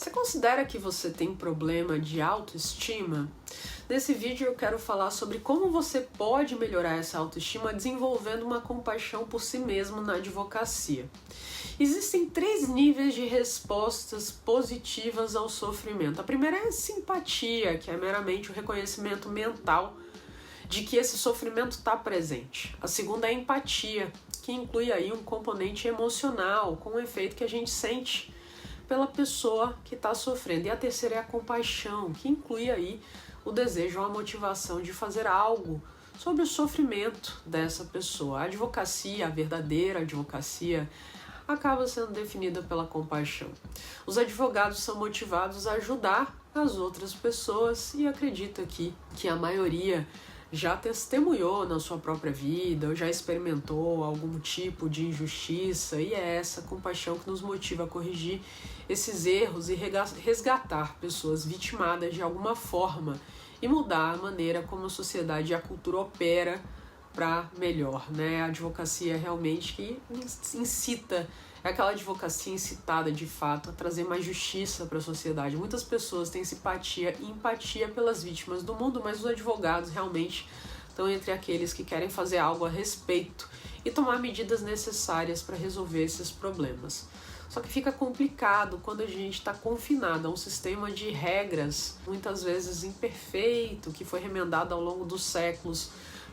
Você considera que você tem problema de autoestima? Nesse vídeo eu quero falar sobre como você pode melhorar essa autoestima desenvolvendo uma compaixão por si mesmo na advocacia. Existem 3 níveis de respostas positivas ao sofrimento. A primeira é a simpatia, que é meramente o reconhecimento mental de que esse sofrimento está presente. A segunda é a empatia, que inclui aí um componente emocional, com o efeito que a gente sente pela pessoa que está sofrendo. E a terceira é a compaixão, que inclui aí o desejo ou a motivação de fazer algo sobre o sofrimento dessa pessoa. A advocacia, a verdadeira advocacia, acaba sendo definida pela compaixão. Os advogados são motivados a ajudar as outras pessoas e acredito aqui que a maioria já testemunhou na sua própria vida ou já experimentou algum tipo de injustiça, e é essa compaixão que nos motiva a corrigir esses erros e resgatar pessoas vitimadas de alguma forma e mudar a maneira como a sociedade e a cultura opera para melhor, né? A advocacia realmente que incita, é aquela advocacia incitada de fato a trazer mais justiça para a sociedade. Muitas pessoas têm simpatia e empatia pelas vítimas do mundo, mas os advogados realmente estão entre aqueles que querem fazer algo a respeito e tomar medidas necessárias para resolver esses problemas. Só que fica complicado quando a gente está confinado a um sistema de regras, muitas vezes imperfeito, que foi remendado ao longo dos séculos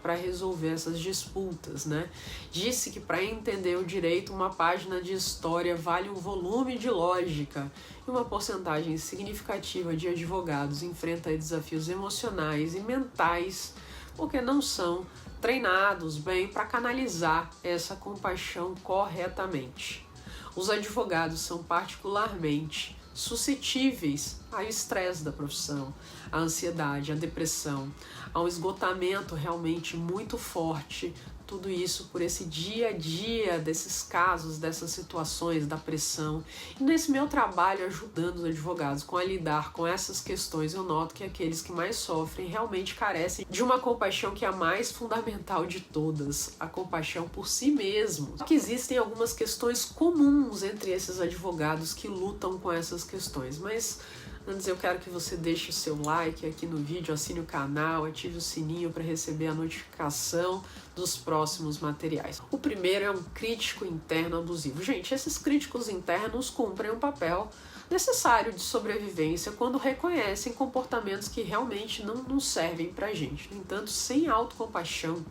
para resolver essas disputas, né? Disse que para entender o direito, uma página de história vale um volume de lógica, e uma porcentagem significativa de advogados enfrenta desafios emocionais e mentais porque não são treinados bem para canalizar essa compaixão corretamente. Os advogados são particularmente suscetíveis ao estresse da profissão, à ansiedade, à depressão, a um esgotamento realmente muito forte, tudo isso por esse dia a dia desses casos, dessas situações, da pressão. E nesse meu trabalho ajudando os advogados a lidar com essas questões, eu noto que aqueles que mais sofrem realmente carecem de uma compaixão que é a mais fundamental de todas, a compaixão por si mesmo. Só que existem algumas questões comuns entre esses advogados que lutam com essas questões, mas antes eu quero que você deixe o seu like aqui no vídeo, assine o canal, ative o sininho para receber a notificação dos próximos materiais. O primeiro é um crítico interno abusivo. Gente, esses críticos internos cumprem um papel necessário de sobrevivência quando reconhecem comportamentos que realmente não servem pra gente. No entanto, sem autocompaixão,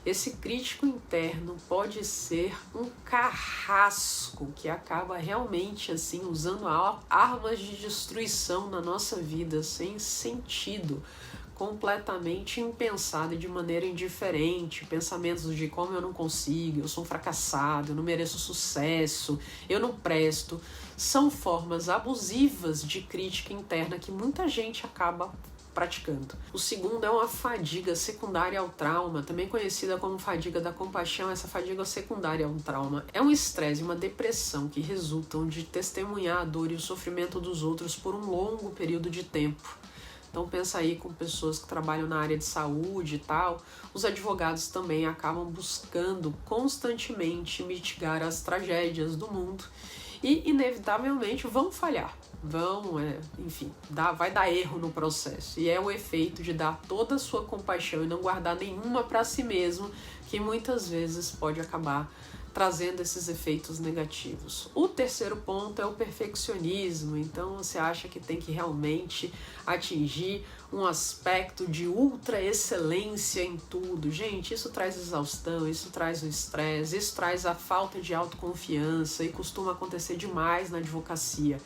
esse crítico interno pode ser um carrasco que acaba realmente assim usando armas de destruição na nossa vida sem sentido, completamente impensado e de maneira indiferente, pensamentos de como eu não consigo, eu sou um fracassado, eu não mereço sucesso, eu não presto, são formas abusivas de crítica interna que muita gente acaba praticando. O segundo é uma fadiga secundária ao trauma, também conhecida como fadiga da compaixão. Essa fadiga secundária ao trauma é um estresse e uma depressão que resultam de testemunhar a dor e o sofrimento dos outros por um longo período de tempo. Então pensa aí com pessoas que trabalham na área de saúde e tal, os advogados também acabam buscando constantemente mitigar as tragédias do mundo e inevitavelmente vão falhar. Enfim, vai dar erro no processo. E é o efeito de dar toda a sua compaixão e não guardar nenhuma para si mesmo, que muitas vezes pode acabar trazendo esses efeitos negativos. O terceiro ponto é o perfeccionismo. Então você acha que tem que realmente atingir um aspecto de ultra excelência em tudo. Gente, isso traz exaustão, isso traz o estresse, isso traz a falta de autoconfiança e costuma acontecer demais na advocacia.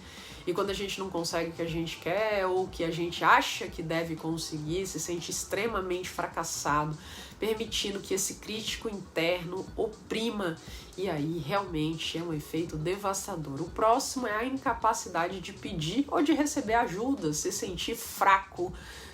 E quando a gente não consegue o que a gente quer ou o que a gente acha que deve conseguir, se sente extremamente fracassado, permitindo que esse crítico interno oprima, e aí realmente é um efeito devastador. O próximo é a incapacidade de pedir ou de receber ajuda, se sentir fraco.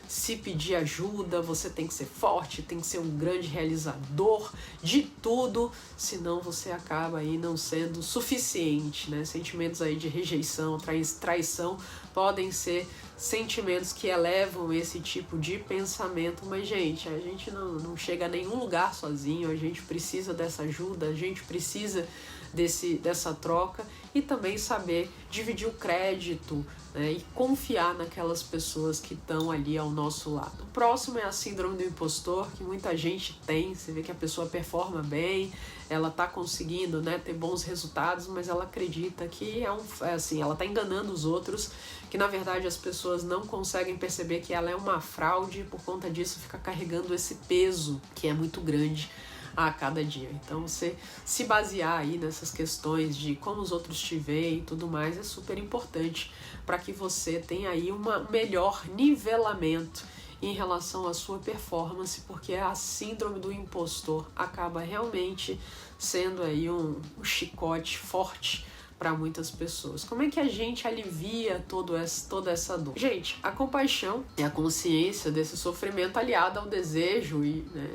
Se pedir ajuda, você tem que ser forte, tem que ser um grande realizador de tudo, senão você acaba aí não sendo suficiente, né? Sentimentos aí de rejeição, traição podem ser sentimentos que elevam esse tipo de pensamento, mas gente, a gente não chega a nenhum lugar sozinho, a gente precisa dessa ajuda, a gente precisa dessa troca e também saber dividir o crédito, né, e confiar naquelas pessoas que estão ali ao nosso lado. O próximo é a síndrome do impostor, que muita gente tem. Você vê que a pessoa performa bem, ela está conseguindo, né, ter bons resultados, mas ela acredita que ela está enganando os outros, que na verdade as pessoas não conseguem perceber que ela é uma fraude e por conta disso fica carregando esse peso que é muito grande a cada dia. Então você se basear aí nessas questões de como os outros te veem e tudo mais é super importante para que você tenha aí um melhor nivelamento em relação à sua performance, porque a síndrome do impostor acaba realmente sendo aí um chicote forte para muitas pessoas. Como é que a gente alivia toda essa dor? Gente, a compaixão é a consciência desse sofrimento aliada ao desejo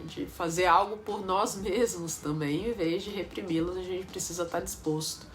de fazer algo por nós mesmos também. Em vez de reprimi-los, a gente precisa estar disposto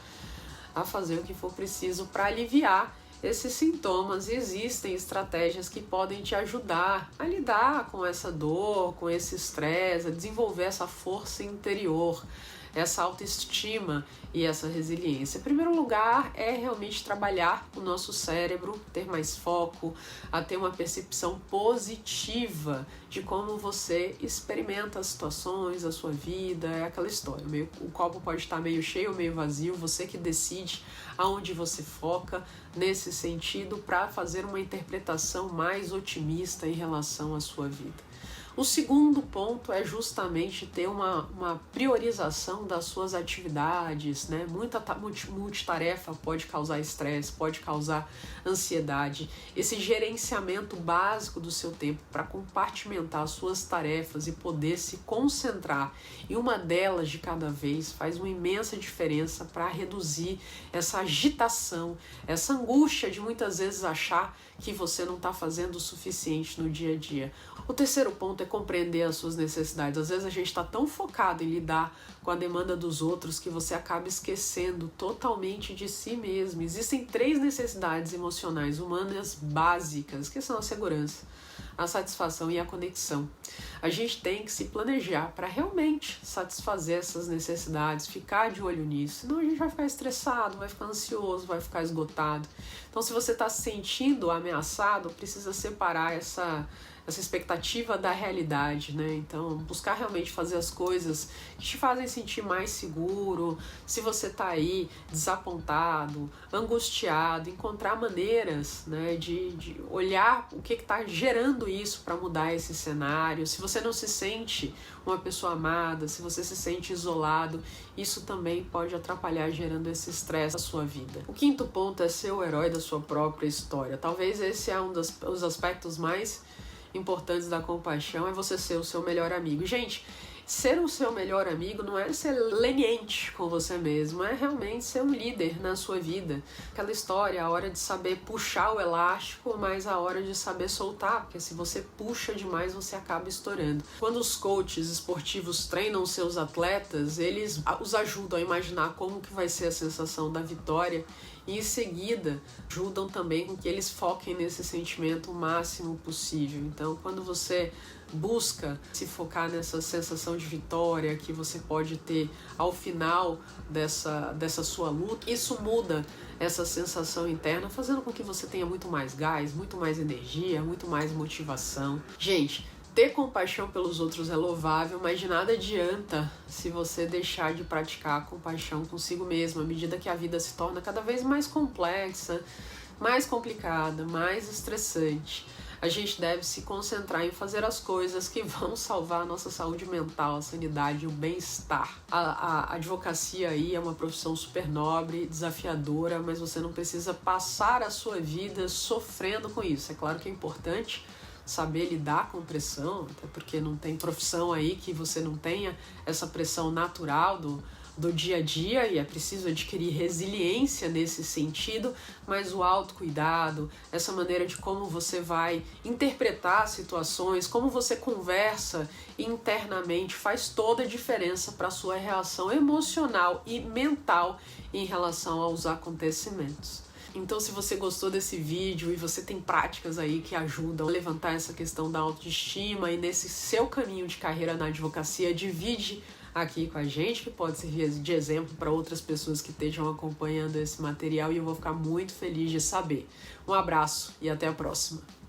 a fazer o que for preciso para aliviar esses sintomas. E existem estratégias que podem te ajudar a lidar com essa dor, com esse estresse, a desenvolver essa força interior, essa autoestima e essa resiliência. Em primeiro lugar, é realmente trabalhar o nosso cérebro, ter mais foco, a ter uma percepção positiva de como você experimenta as situações, a sua vida, é aquela história. O copo pode estar meio cheio ou meio vazio, você que decide aonde você foca nesse sentido para fazer uma interpretação mais otimista em relação à sua vida. O segundo ponto é justamente ter uma priorização das suas atividades, né? Muita multitarefa pode causar estresse, pode causar ansiedade. Esse gerenciamento básico do seu tempo para compartimentar as suas tarefas e poder se concentrar em uma delas de cada vez faz uma imensa diferença para reduzir essa agitação, essa angústia de muitas vezes achar que você não está fazendo o suficiente no dia a dia. O terceiro ponto é compreender as suas necessidades. Às vezes a gente está tão focado em lidar com a demanda dos outros que você acaba esquecendo totalmente de si mesmo. Existem 3 necessidades emocionais humanas básicas, que são a segurança, a satisfação e a conexão. A gente tem que se planejar para realmente satisfazer essas necessidades, ficar de olho nisso, senão a gente vai ficar estressado, vai ficar ansioso, vai ficar esgotado. Então, se você está se sentindo ameaçado, precisa separar essa expectativa da realidade, né? Então, buscar realmente fazer as coisas que te fazem sentir mais seguro. Se você tá aí desapontado, angustiado, encontrar maneiras, né, de olhar o que tá gerando isso para mudar esse cenário. Se você não se sente uma pessoa amada, se você se sente isolado, isso também pode atrapalhar gerando esse estresse na sua vida. O quinto ponto é ser o herói da sua própria história. Talvez esse é um dos aspectos mais importantes da compaixão, é você ser o seu melhor amigo. Gente, ser o seu melhor amigo não é ser leniente com você mesmo, é realmente ser um líder na sua vida. Aquela história, a hora de saber puxar o elástico, mas a hora de saber soltar, porque se você puxa demais, você acaba estourando. Quando os coaches esportivos treinam seus atletas, eles os ajudam a imaginar como que vai ser a sensação da vitória e em seguida ajudam também com que eles foquem nesse sentimento o máximo possível. Então, quando você busca se focar nessa sensação de vitória que você pode ter ao final dessa sua luta, isso muda essa sensação interna, fazendo com que você tenha muito mais gás, muito mais energia, muito mais motivação. Gente, ter compaixão pelos outros é louvável, mas de nada adianta se você deixar de praticar a compaixão consigo mesmo, à medida que a vida se torna cada vez mais complexa, mais complicada, mais estressante. A gente deve se concentrar em fazer as coisas que vão salvar a nossa saúde mental, a sanidade e o bem-estar. A advocacia aí é uma profissão super nobre, desafiadora, mas você não precisa passar a sua vida sofrendo com isso. É claro que é importante saber lidar com pressão, até porque não tem profissão aí que você não tenha essa pressão natural do dia a dia, e é preciso adquirir resiliência nesse sentido, mas o autocuidado, essa maneira de como você vai interpretar situações, como você conversa internamente, faz toda a diferença para a sua reação emocional e mental em relação aos acontecimentos. Então, se você gostou desse vídeo e você tem práticas aí que ajudam a levantar essa questão da autoestima e nesse seu caminho de carreira na advocacia, divide aqui com a gente, que pode servir de exemplo para outras pessoas que estejam acompanhando esse material, e eu vou ficar muito feliz de saber. Um abraço e até a próxima.